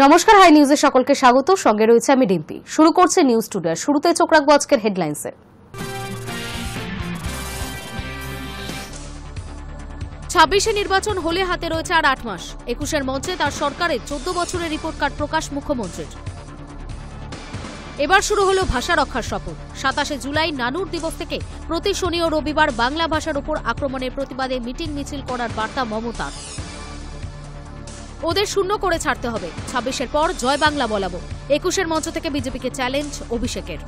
নমস্কার, হাই নিউজে সকলকে স্বাগত। সঙ্গে রয়েছে আমি ডিম্পি। শুরু করছে নিউজ টুডে। শুরুতে চোখ রাখবো আজকের হেডলাইন্সে। ২৬ নির্বাচন হলে হাতে রয়েছে আর ৮ মাস। ২১ মঞ্চে তার সরকারের ১৪ বছরের রিপোর্ট কার্ড প্রকাশ মুখ্যমন্ত্রীর। এবার শুরু হলো ভাষা রক্ষার শপথ। ২৭ জুলাই নানুর দিবস থেকে প্রতি শনি ও রবিবার বাংলা ভাষার উপর আক্রমণের প্রতিবাদে মিটিং মিছিল করার বার্তা মমতার। ওদের শূন্য করে ছাড়তে হবে, ২৬-এর পর জয় বাংলা বলাবো। ২১ মঞ্চ থেকে বিজেপিকে চ্যালেঞ্জ অভিষেকের।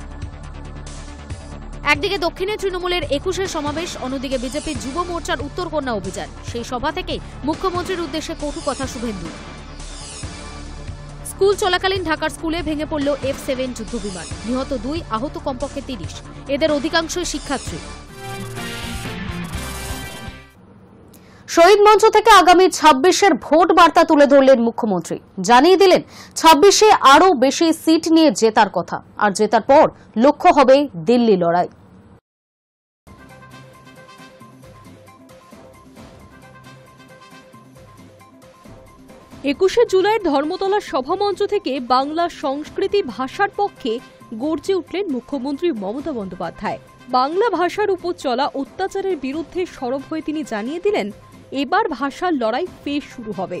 একদিকে দক্ষিণে তৃণমূলের ২১ সমাবেশ, অন্যদিকে বিজেপির যুব মোর্চার উত্তরকন্যা অভিযান। সেই সভা থেকে মুখ্যমন্ত্রীর উদ্দেশ্যে কটু কথা শুভেন্দু। স্কুল চলাকালীন ঢাকার স্কুলে ভেঙে পড়ল F-7 যুদ্ধবিমান, নিহত ২, আহত কমপক্ষে ৩০। এদের অধিকাংশই শিক্ষার্থী। শহীদ মঞ্চ থেকে আগামী ২৬-এর ভোট বার্তা তুলে ধরলেন মুখ্যমন্ত্রী। জানিয়ে দিলেন ২৬-এ আরও বেশি সিট নিয়ে জেতার কথা, আর জেতার পর লক্ষ্য হবে দিল্লি লড়াই। একুশে জুলাইয়ের ধর্মতলার সভামঞ্চ থেকে বাংলা সংস্কৃতি ভাষার পক্ষে গর্জে উঠলেন মুখ্যমন্ত্রী মমতা বন্দ্যোপাধ্যায়। বাংলা ভাষার উপর চলা অত্যাচারের বিরুদ্ধে সরব হয়ে তিনি জানিয়ে দিলেন, এবার ভাষার লড়াই ফের শুরু হবে।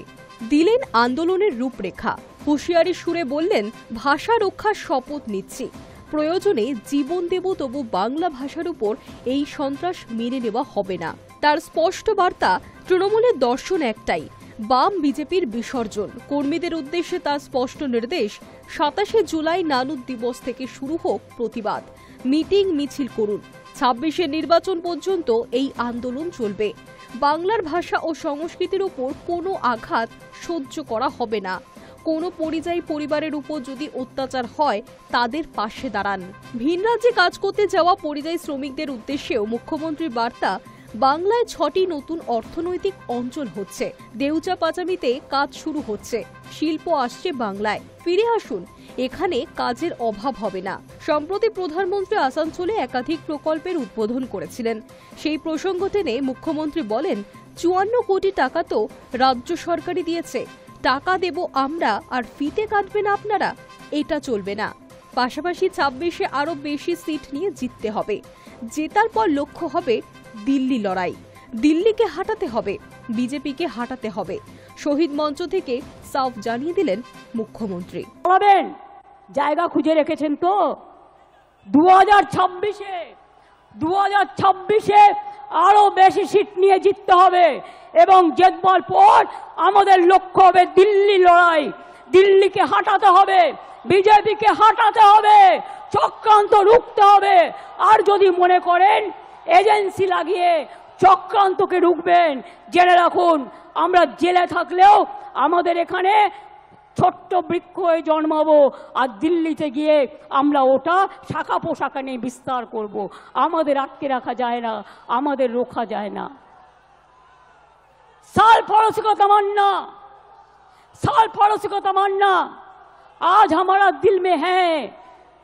দিলেন আন্দোলনের রূপরেখা। হুঁশিয়ারি সুরে বললেন, ভাষা রক্ষার শপথ নিচ্ছি, প্রয়োজনে জীবন দেব, তবু বাংলা ভাষার উপর এই সন্ত্রাস মেনে নেওয়া হবে না। তার স্পষ্ট বার্তা, তৃণমূলের দর্শন একটাই, বাম বিজেপির বিসর্জন। কর্মীদের উদ্দেশ্যে তার স্পষ্ট নির্দেশ, ২৭ জুলাই নানুর দিবস থেকে শুরু হোক প্রতিবাদ, মিটিং মিছিল করুন। ২৬-এর নির্বাচন পর্যন্ত এই আন্দোলন চলবে। বাংলার ভাষা ও সংস্কৃতির উপর কোনো আঘাত সহ্য করা হবে না। কোনো পরিযায়ী পরিবারের উপর যদি অত্যাচার হয়, তাদের পাশে দাঁড়ান। ভিন রাজ্যে কাজ করতে যাওয়া পরিযায়ী শ্রমিকদের উদ্দেশ্যেও মুখ্যমন্ত্রীর বার্তা, বাংলায় ৬টি নতুন অর্থনৈতিক অঞ্চল হচ্ছে, দেউচা পাচামিতে কাজ শুরু হচ্ছে, শিল্প আসছে বাংলায়, ফিরে আসুন, এখানে কাজের অভাব হবে না। সম্প্রতি প্রধানমন্ত্রী আসানসোলে একাধিক প্রকল্পের উদ্বোধন করেছিলেন। সেই প্রসঙ্গ টেনে মুখ্যমন্ত্রী বলেন, ৫৪ কোটি টাকা তো রাজ্য সরকারই দিয়েছে, টাকা দেব আমরা আর ফিতে কাটবেন আপনারা, এটা চলবে না। পাশাপাশি ২৬-এ আরও বেশি সিট নিয়ে জিততে হবে। জেতার পর লক্ষ্য হবে দিল্লি লড়াই। দিল্লিকে হাঁটাতে হবে, বিজেপিকে হাঁটাতে হবে। শহীদ মঞ্চ থেকে সাফ জানিয়ে দিলেন মুখ্যমন্ত্রী। জায়গা খুঁজে রেখেছেন তো 2026-এ আরো বেশি সিট নিয়ে জিততে হবে, এবং জেতবার পর আমাদের লক্ষ্য হবে দিল্লি লড়াই। দিল্লিকে হাঁটাতে হবে, বিজেপিকে হাঁটাতে হবে, চক্রান্ত রুখতে হবে। আর যদি মনে করেন এজেন্সি লাগিয়ে চক্রান্তকে রুখবেন, জেনে রাখুন, আমরা জেলে থাকলেও আমাদের এখানে ছোট্ট বৃক্ষ হয়ে জন্মাবো, আর দিল্লিতে গিয়ে আমরা ওটা শাখা পোশাকা নিয়ে বিস্তার করব। আমাদের আটকে রাখা যায় না, আমাদের রোখা যায় না। साल पड़ोसी को तमन्ना, साल पड़ोसी को तमन्ना, आज हमारा दिल में है,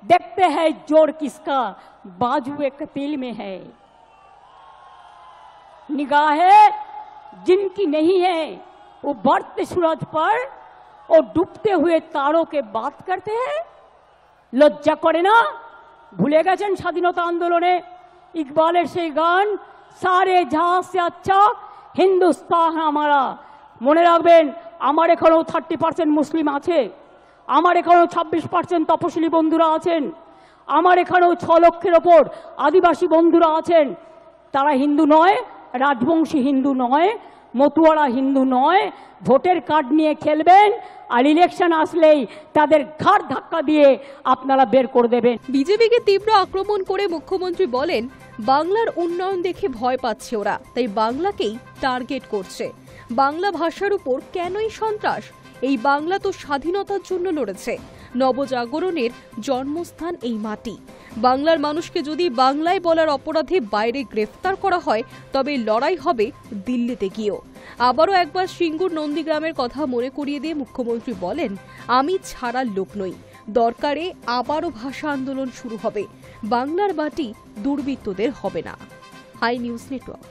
देखते हैं जोर किसका बाजू एक तिल में है। निगाहें जिनकी नहीं है वो बढ़ते सूरज पर और डूबते हुए तारों के बात करते हैं। लज्जा करे ना, भूले गए स्वाधीनता आंदोलने इकबालेर से गान, सारे जहां से अच्छा हिंदुस्तान हमारा। মনে রাখবেন, আমার এখানেও 30% মুসলিম আছে, আমার এখানেও 26% তপশিলি বন্ধুরা আছেন, আমার এখানেও 6 লক্ষের ওপর আদিবাসী বন্ধুরা আছেন। তারা হিন্দু নয়, রাজবংশী হিন্দু নয়, মতুয়ারা হিন্দু নয়। ভোটের কার্ড নিয়ে খেলবেন, আর ইলেকশন আসলেই তাদের ঘাড় ধাক্কা দিয়ে আপনারা বের করে দেবেন। বিজেপিকে তীব্র আক্রমণ করে মুখ্যমন্ত্রী বলেন, বাংলার উন্নয়ন দেখে ভয় পাচ্ছে ওরা, তাই বাংলাকেই টার্গেট করছে। বাংলা ভাষার উপর কেনই সন্ত্রাস? এই বাংলা তো স্বাধীনতার জন্য লড়েছে, নবজাগরণের জন্মস্থান এই মাটি। বাংলার মানুষকে যদি বাংলায় বলার অপরাধে বাইরে গ্রেফতার করা হয়, তবে লড়াই হবে দিল্লিতে গিয়েও। আবারও একবার সিঙ্গুর নন্দীগ্রামের কথা মনে করিয়ে দিয়ে মুখ্যমন্ত্রী বলেন, আমি ছাড়ার লোক নই, দরকারে আবারও ভাষা আন্দোলন শুরু হবে, বাংলার মাটি দুর্বৃত্তদের হবে না। Hi News Network.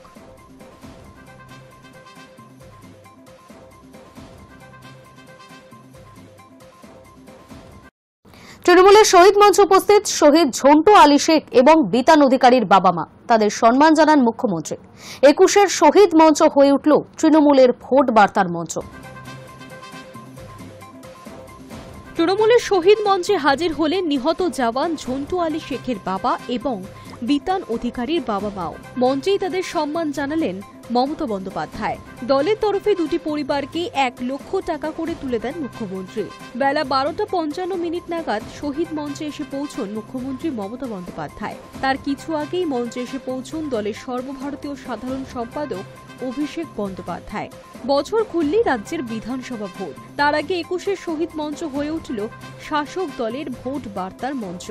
তৃণমূলের শহীদ মঞ্চে উপস্থিত শহীদ ঝন্টু আলী শেখ এবং বিতান অধিকারীর বাবা মা, তাদের সম্মান জানান মুখ্যমন্ত্রী। 21-এর শহীদ মঞ্চ হয়ে উঠল তৃণমূলের ভোট বার্তার মঞ্চ। তৃণমূলের শহীদ মঞ্চে হাজির হলেন নিহত জওয়ান ঝন্টু আলী শেখের বাবা এবং বিতান অধিকারীর বাবা মাও। মঞ্চেই তাদের সম্মান জানালেন মমতা বন্দ্যোপাধ্যায়। দলের তরফে দুটি পরিবারকে 1 লক্ষ টাকা করে তুলে দেন মুখ্যমন্ত্রী। বেলা 12:55 নাগাদ শহীদ মঞ্চে এসে পৌঁছন মুখ্যমন্ত্রী মমতা বন্দ্যোপাধ্যায়। তার কিছু আগেই মঞ্চে এসে পৌঁছন দলের সর্বভারতীয় সাধারণ সম্পাদক অভিষেক বন্দ্যোপাধ্যায়। বছর খুললেই রাজ্যের বিধানসভা ভোট, তার আগে 21-এর শহীদ মঞ্চ হয়ে উঠল শাসক দলের ভোট বার্তার মঞ্চ।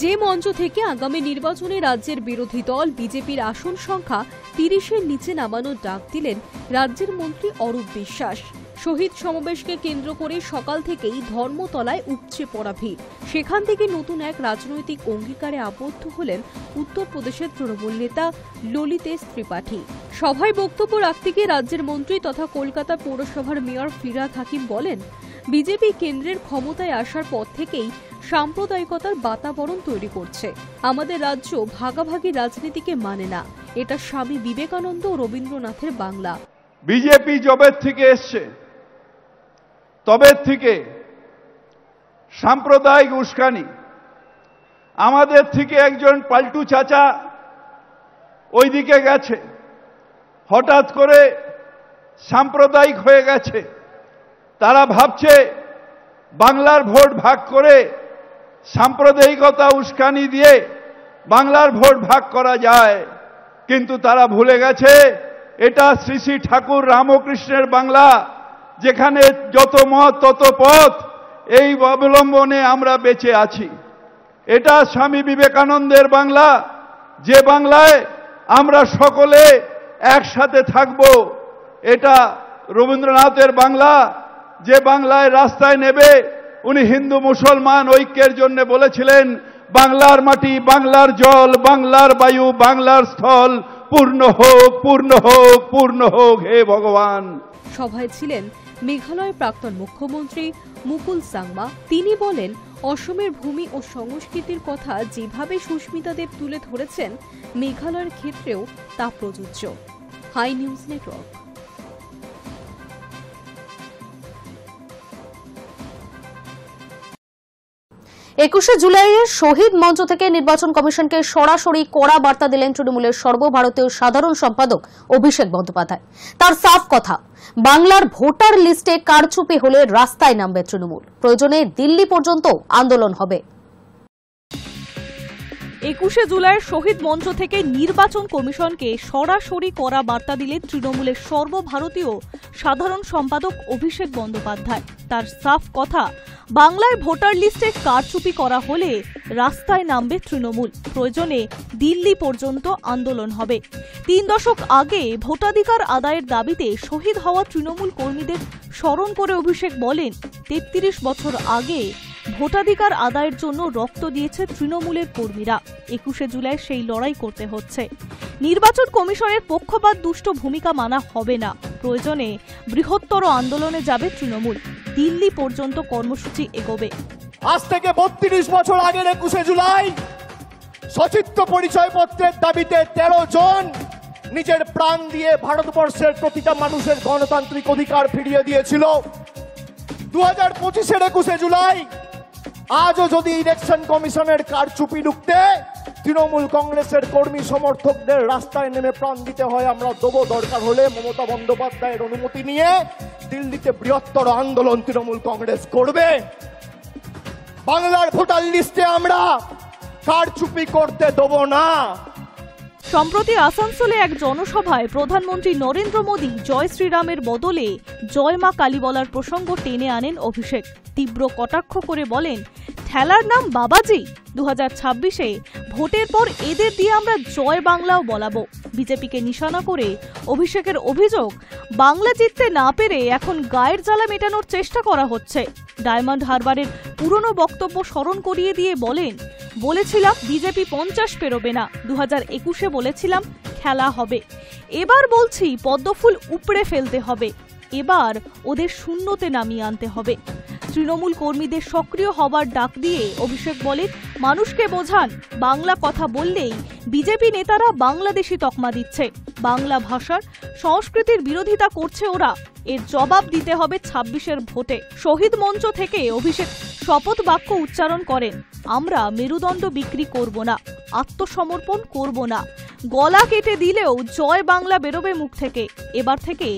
যে মঞ্চ থেকে আগামী নির্বাচনে রাজ্যের বিরোধী দল বিজেপির আসন সংখ্যা 30-এর নিচে নামানোর ডাক দিলেন রাজ্যের মন্ত্রী অরূপ বিশ্বাস। শহীদ সমাবেশকে কেন্দ্র করে সকাল থেকেই ধর্মতলায় উপচে পড়া ভিড়। সেখান থেকে নতুন এক রাজনৈতিক অঙ্গীকারে আবদ্ধ হলেন উত্তরপ্রদেশের তৃণমূল নেতা ললিতেশ ত্রিপাঠী। সভায় বক্তব্য রাখতে গিয়ে রাজ্যের মন্ত্রী তথা কলকাতা পৌরসভার মেয়র ফিরহাদ হাকিম বলেন, বিজেপি কেন্দ্রের ক্ষমতায় আসার পর থেকেই সাম্প্রদায়িকতার বাতাবরণ তৈরি করছে। আমাদের রাজ্য ভাগাভাগি রাজনীতিকে মানে না, এটা স্বামী বিবেকানন্দ ও রবীন্দ্রনাথের বাংলা। বিজেপি জবের থেকে এসছে তবে থেকে সাম্প্রদায়িক উস্কানি, আমাদের থেকে একজন পাল্টু চাচা ওইদিকে গেছে, হঠাৎ করে সাম্প্রদায়িক হয়ে গেছে। তারা ভাবছে বাংলার ভোট ভাগ করে সাম্প্রদায়িকতা উস্কানি দিয়ে বাংলার ভোট ভাগ করা যায়, কিন্তু তারা ভুলে গেছে এটা শ্রী শ্রী ঠাকুর রামকৃষ্ণের বাংলা, যেখানে যত মত তত পথ, এই অবলম্বনে আমরা বেঁচে আছি। এটা স্বামী বিবেকানন্দের বাংলা, যে বাংলায় আমরা সকলে একসাথে থাকব। এটা রবীন্দ্রনাথের বাংলা, যে বাংলায় রাস্তায় নেবে উনি হিন্দু মুসলমান ঐক্যের জন্য বলেছিলেন, বাংলার মাটি, বাংলার জল, বাংলার বায়ু, বাংলার স্থল পূর্ণ হোক, পূর্ণ হোক, পূর্ণ হোক হে ভগবান। সভায় ছিলেন মেঘালয়ের প্রাক্তন মুখ্যমন্ত্রী মুকুল সাংমা। তিনি বলেন, অসমের ভূমি ও সংস্কৃতির কথা যেভাবে সুস্মিতা দেব তুলে ধরেছেন, মেঘালয়ের ক্ষেত্রেও তা প্রযোজ্য। High News network. 21শে জুলাইয়ের শহীদ মঞ্চ থেকে নির্বাচন কমিশনকে সরাসরি কড়া বার্তা দিলেন তৃণমূলের সর্বভারতীয় সাধারণ সম্পাদক অভিষেক বন্দ্যোপাধ্যায়। তার সাফ কথা, বাংলার ভোটার লিস্টে কারচুপি হলে রাস্তায় নামবে তৃণমূল, প্রয়োজনে দিল্লি পর্যন্ত আন্দোলন হবে। 21শে জুলাইয়ের শহীদ মঞ্চ থেকে নির্বাচন কমিশনকে সরাসরি কড়া বার্তা দিলেন তৃণমূলের সর্বভারতীয় সাধারণ সম্পাদক অভিষেক বন্দ্যোপাধ্যায়। তার সাফ কথা, বাংলায় ভোটার লিস্টে কারচুপি করা হলে রাস্তায় নামবে তৃণমূল, প্রয়োজনে দিল্লি পর্যন্ত আন্দোলন হবে। 3 দশক আগে ভোটাধিকার আদায়ের দাবিতে শহীদ হওয়া তৃণমূল কর্মীদের স্মরণ করে অভিষেক বলেন, 33 বছর আগে ভোটাধিকার আদায়ের জন্য রক্ত দিয়েছে তৃণমূলের কর্মীরা। 21শে জুলাই সেই লড়াই করতে হচ্ছে। নির্বাচন কমিশনের পক্ষপাত দুষ্ট ভূমিকা মানা হবে না, প্রয়োজনে বৃহত্তর আন্দোলনে যাবে তৃণমূল, দিল্লি পর্যন্ত কর্মসূচি এগোবে। আজ থেকে 32 বছর আগের 21শে জুলাই সচিত্র পরিচয়পত্রের দাবিতে 13 জন নিজের প্রাণ দিয়ে ভারতবর্ষের প্রতিটা মানুষের গণতান্ত্রিক অধিকার ফিরিয়ে দিয়েছিল। 2025-এর 21শে জুলাই আজও যদি ইলেকশন কমিশনের কারচুপি রুখতে তৃণমূল কংগ্রেসের কর্মী সমর্থকদের রাস্তায় নেমে প্রাণ দিতে হয়, আমরা দেবো। দরকার হলে মমতা বন্দ্যোপাধ্যায়ের অনুমতি নিয়ে দিল্লিতে বৃহত্তর আন্দোলন তৃণমূল কংগ্রেস করবে। বাংলার ভোটার লিস্টে আমরা কারচুপি করতে দেবো না। সম্প্রতি আসানসোলে এক জনসভায় প্রধানমন্ত্রী নরেন্দ্র মোদী জয় শ্রীরামের বদলে জয় মা কালী বলার প্রসঙ্গ টেনে আনেন অভিষেক। তীব্র কটাক্ষ করে বলেন, ঠেলার নাম বাবাজি। 2026-এ ভোটের পর এদের দিয়ে আমরা জয় বাংলাও বলাবো। বিজেপিকে নিশানা করে অভিষেকের অভিযোগ, বাংলা জিততে না পেরে এখন গায়ের জ্বালা মেটানোর চেষ্টা করা হচ্ছে। ডায়মন্ড হারবারের পুরনো বক্তব্য স্মরণ করিয়ে দিয়ে বলেন, বলেছিলাম বিজেপি 50 পেরোবে না, 2021-এ বলেছিলাম খেলা হবে। এবার বলছি পদ্মফুল উপড়ে ফেলতে হবে, এবার ওদের শূন্যতে নামিয়ে আনতে হবে। তৃণমূল কর্মীদের সক্রিয় হবার ডাক দিয়ে অভিষেক বলেন, মানুষকে বোঝান বাংলা কথা বললেই বিজেপি নেতারা বাংলাদেশি তকমা দিচ্ছে, বাংলা ভাষার সংস্কৃতির বিরোধিতা করছে ওরা, এর জবাব দিতে হবে ২৬-এর ভোটে। শহীদ মঞ্চ থেকে অভিষেক শপথ বাক্য উচ্চারণ করেন, আমরা মেরুদণ্ড বিক্রি করব না, আত্মসমর্পণ করব না, গলা কেটে দিলেও জয় বাংলা বেরোবে মুখ থেকে, এবার থেকে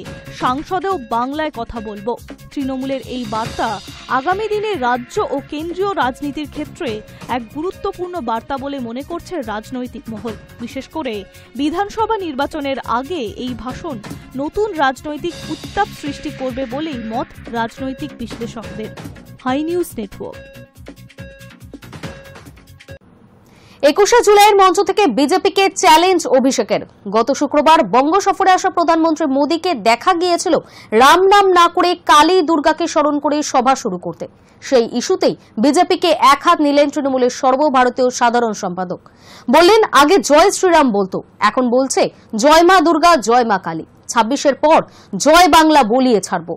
সংসদেও বাংলায় কথা বলবো। তৃণমূলের এই বার্তা আগামী দিনে রাজ্য ও কেন্দ্রীয় রাজনীতির ক্ষেত্রে এক গুরুত্বপূর্ণ বার্তা বলে মনে করছে রাজনৈতিক মহল। বিশেষ করে বিধানসভা নির্বাচনের আগে এই ভাষণ নতুন রাজনৈতিক উত্তাপ সৃষ্টি করবে বলেই মত রাজনৈতিক বিশ্লেষকদের। Hi News Network. ২১শে জুলাইয়ের মঞ্চ থেকে বিজেপিকে চ্যালেঞ্জ অভিষেকের। গত শুক্রবার বঙ্গ সফরে আসা প্রধানমন্ত্রী মোদীকে দেখা গিয়েছিল রাম নাম না করে কালী দুর্গাকে স্মরণ করে সভা শুরু করতে। সেই ইস্যুতেই বিজেপিকে এক হাত নিলেন তৃণমূলের সর্বভারতীয় সাধারণ সম্পাদক। বললেন, আগে জয় শ্রীরাম বলতো, এখন বলছে জয় মা দুর্গা, জয় মা কালী। ২৬-এর পর জয় বাংলা বলিয়ে ছাড়ব।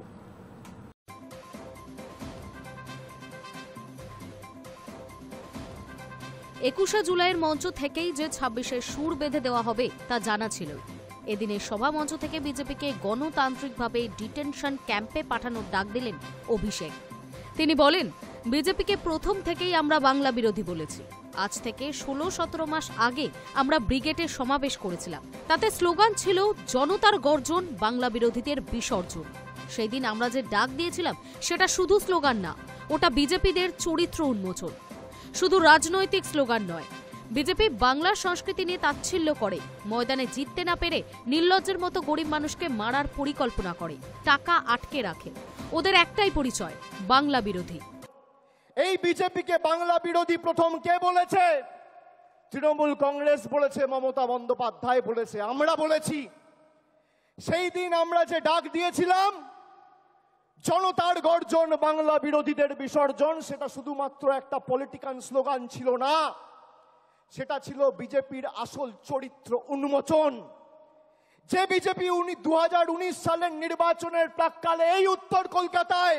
২১শে জুলাইয়ের মঞ্চ থেকেই যে ২৬-এর সুর বেঁধে দেওয়া হবে তা জানা ছিল। এদিনের সভা মঞ্চ থেকে বিজেপিকে গণতান্ত্রিকভাবে ডিটেনশন ক্যাম্পে পাঠানোর ডাক দিলেন অভিষেক। তিনি বলেন, বিজেপিকে প্রথম থেকেই আমরা বাংলা বিরোধী বলেছি। আজ থেকে ১৬-১৭ মাস আগে আমরা ব্রিগেডের সমাবেশ করেছিলাম, তাতে স্লোগান ছিল জনতার গর্জন, বাংলা বিরোধীদের বিসর্জন। সেই দিন আমরা যে ডাক দিয়েছিলাম সেটা শুধু স্লোগান না, ওটা বিজেপিদের চরিত্র উন্মোচন। শুধু রাজনৈতিক স্লোগান নয়, বিজেপি বাংলার সংস্কৃতি নিয়ে তাচ্ছিল্য করে, ময়দানে জিততে না পেরে নির্লজ্জের মতো গরিব মানুষকে মারার পরিকল্পনা করে, টাকা আটকে রাখে। ওদের একটাই পরিচয়, বাংলা বিরোধী। এই বিজেপিকে বাংলা বিরোধী প্রথম কে বলেছে? তৃণমূল কংগ্রেস বলেছে, মমতা বন্দ্যোপাধ্যায় বলেছে, আমরা বলেছি। সেই দিন আমরা যে ডাক দিয়েছিলাম জনতার গর্জন, বাংলা বিরোধীদের বিসর্জন, সেটা শুধুমাত্র একটা পলিটিক্যাল স্লোগান ছিল না, সেটা ছিল বিজেপির আসল চরিত্র উন্মোচন। যে বিজেপি 2019 সালের নির্বাচনের প্রাক্কালে এই উত্তর কলকাতায়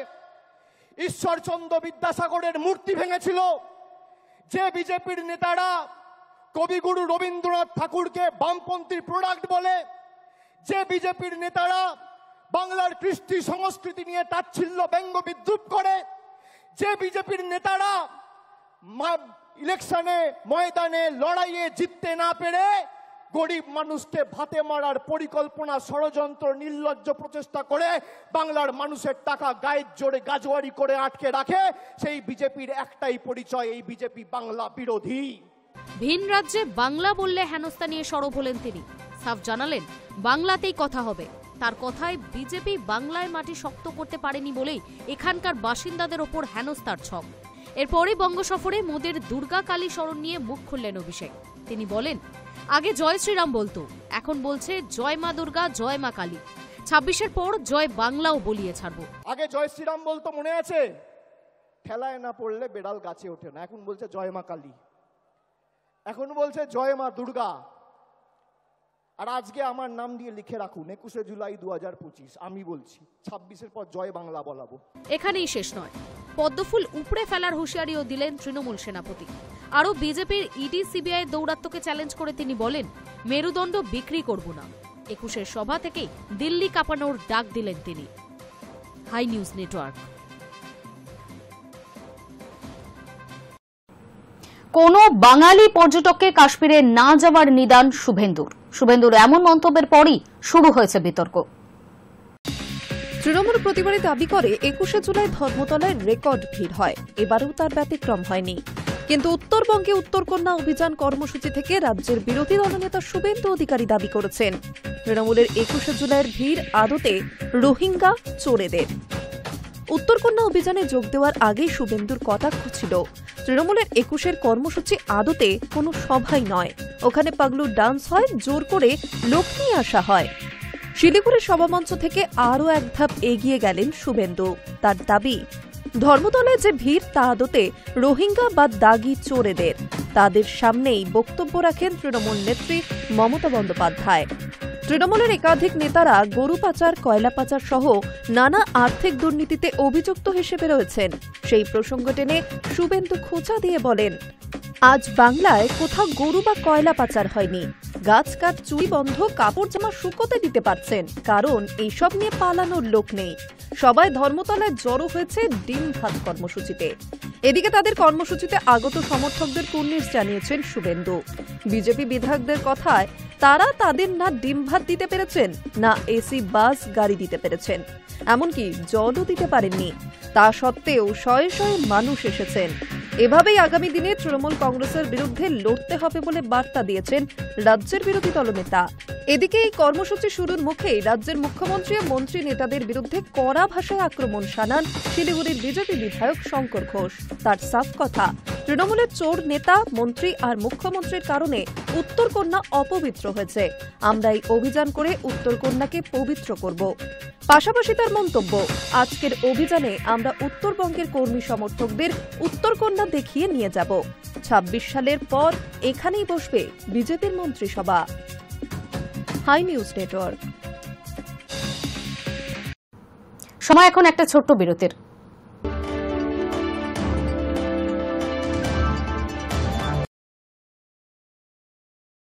ঈশ্বরচন্দ্র বিদ্যাসাগরের মূর্তি ভেঙেছিল, যে বিজেপির নেতারা কবিগুরু রবীন্দ্রনাথ ঠাকুরকে বামপন্থী প্রোডাক্ট বলে, যে বিজেপির নেতারা বাংলার কৃষ্টি সংস্কৃতি নিয়ে তাচ্ছিল্য ব্যঙ্গ বিদ্রুপ করে, যে বিজেপির নেতারা ইলেকশনে ময়দানে লড়াইয়ে জিততে না পেরে গরিব মানুষকে ভাতে মারার পরিকল্পনা, ষড়যন্ত্র, নির্লজ্জ প্রচেষ্টা করে বাংলার মানুষের টাকা গায়ের জোরে গাজোয়ারি করে আটকে রাখে, সেই বিজেপির একটাই পরিচয়, এই বিজেপি বাংলা বিরোধী। ভিন রাজ্যে বাংলা বললে হেনস্থা নিয়ে সরব হলেন তিনি। সাফ জানালেন, বাংলাতেই কথা হবে। তার কথায় বিজেপি বাংলায় মাটি শক্ত করতে পারেনি বলেই এখানকার বাসিন্দাদের ওপর হেনস্থার ছক। এরপরে বঙ্গ সফরে মোদির দুর্গা কালী স্মরণ নিয়ে মুখ খুললেন অভিষেক। তিনি বলেন, আগে জয় শ্রীরাম বলতো, এখন বলছে জয় মা দুর্গা, জয় মা কালী। ২৬-এর পর জয় বাংলাও বলিয়ে ছাড়বো। আগে জয় শ্রীরাম বলতো, মনে আছে? ঠেলায় না পড়লে বেড়াল গাছে ওঠে না। এখন বলছে জয় মা কালী, এখন বলছে জয় মা দুর্গা। আর আজকে আমার নাম দিয়ে লিখে রাখুন, ২১শে জুলাই ২০২৫, আমি বলছি ২৬-এর পর জয় বাংলা বলাবো। এখানেই শেষ নয়, পদ্মফুল উপড়ে ফেলার হুঁশিয়ারিও দিলেন তৃণমূল সেনাপতি। আরও বিজেপির ইডি সিবিআই দৌরাত্ম্যকে চ্যালেঞ্জ করে তিনি বলেন, মেরুদণ্ড বিক্রি করব না। ২১-এর সভা থেকেই দিল্লি কাঁপানোর ডাক দিলেন তিনি। Hi News Network. কোন বাঙালি পর্যটককে কাশ্মীরে না যাওয়ার নিদান শুভেন্দুর এমন মন্তব্যের পরই শুরু হয়েছে বিতর্ক। তৃণমূল প্রতিবারে দাবি করে ২১শে জুলাই ধর্মতলায় রেকর্ড ভিড় হয়, এবারেও তার ব্যতিক্রম হয়নি। কিন্তু উত্তরবঙ্গে উত্তরকন্যা অভিযান কর্মসূচি থেকে রাজ্যের বিরোধী দলনেতা শুভেন্দু অধিকারী দাবি করেছেন, তৃণমূলের ২১শে জুলাইয়ের ভিড় আদতে রোহিঙ্গা চোরেদের। উত্তরকন্যা অভিযানে যোগ দেওয়ার আগেই শুভেন্দুর কটাক্ষ ছিল, তৃণমূলের ২১-এর কর্মসূচি আদতে কোনো সভাই নয়, ওখানে পাগলু ডান্স হয়, জোর করে লোক নিয়ে আসা হয়। শিলিগুড়ির সভামঞ্চ থেকে আরও এক ধাপ এগিয়ে গেলেন শুভেন্দু। তার দাবি, ধর্মতলায় যে ভিড় তা আদতে রোহিঙ্গা বা দাগি চোরেদের। তাদের সামনেই বক্তব্য রাখেন তৃণমূল নেত্রী মমতা বন্দ্যোপাধ্যায়। তৃণমূলের একাধিক নেতারা গরু পাচার, কয়লা পাচার সহ নানা আর্থিক দুর্নীতিতে অভিযুক্ত হিসেবে রয়েছেন। সেই প্রসঙ্গ টেনে শুভেন্দু খোঁচা দিয়ে বলেন, আজ বাংলায় কোথাও গরু বা কয়লা পাচার হয়নি। গাছ কাঠ চুরি বন্ধ, কাপড় জামা শুকোতে দিতে পারছেন, কারণ এইসব নিয়ে পালানোর লোক নেই। সবাই ধর্মতলায় জড়ো হয়েছে ডিম ভাত কর্মসূচিতে। এদিকে তাদের কর্মসূচিতে আগত সমর্থকদের কুর্নিশ জানিয়েছেন শুভেন্দু। বিজেপি বিধায়কদের কথায় তারা তাদের না ডিম ভাত দিতে পেরেছেন, না এসি বাস গাড়ি দিতে পেরেছেন, এমনকি জলও দিতে পারেননি। তা সত্ত্বেও শয়ে শয়ে মানুষ এসেছেন। এভাবেই আগামী দিনে তৃণমূল কংগ্রেসের বিরুদ্ধে লড়তে হবে বলে বার্তা দিয়েছেন রাজ্যের বিরোধী দলনেতা। এদিকে এই কর্মসূচি শুরুর মুখেই রাজ্যের মুখ্যমন্ত্রী ও মন্ত্রী নেতাদের বিরুদ্ধে কড়া ভাষায় আক্রমণ শানান শিলিগুড়ির বিজেপি বিধায়ক শঙ্কর ঘোষ। তার সাফ কথা, তৃণমূলের চোর নেতা, মন্ত্রী আর মুখ্যমন্ত্রীর কারণে উত্তরকন্যা অপবিত্র হয়েছে। আমরা এই অভিযান করে উত্তরকন্যাকে পবিত্র করব। পাশাপাশি তার মন্তব্য, আজকের অভিযানে আমরা উত্তরবঙ্গের কর্মী সমর্থকদের উত্তরকন্যা দেখিয়ে নিয়ে যাব। ২৬ সালের পর এখানেই বসবে বিজেপির মন্ত্রিসভা। Hi News Network. সময় এখন একটা ছোট্ট বিরতির।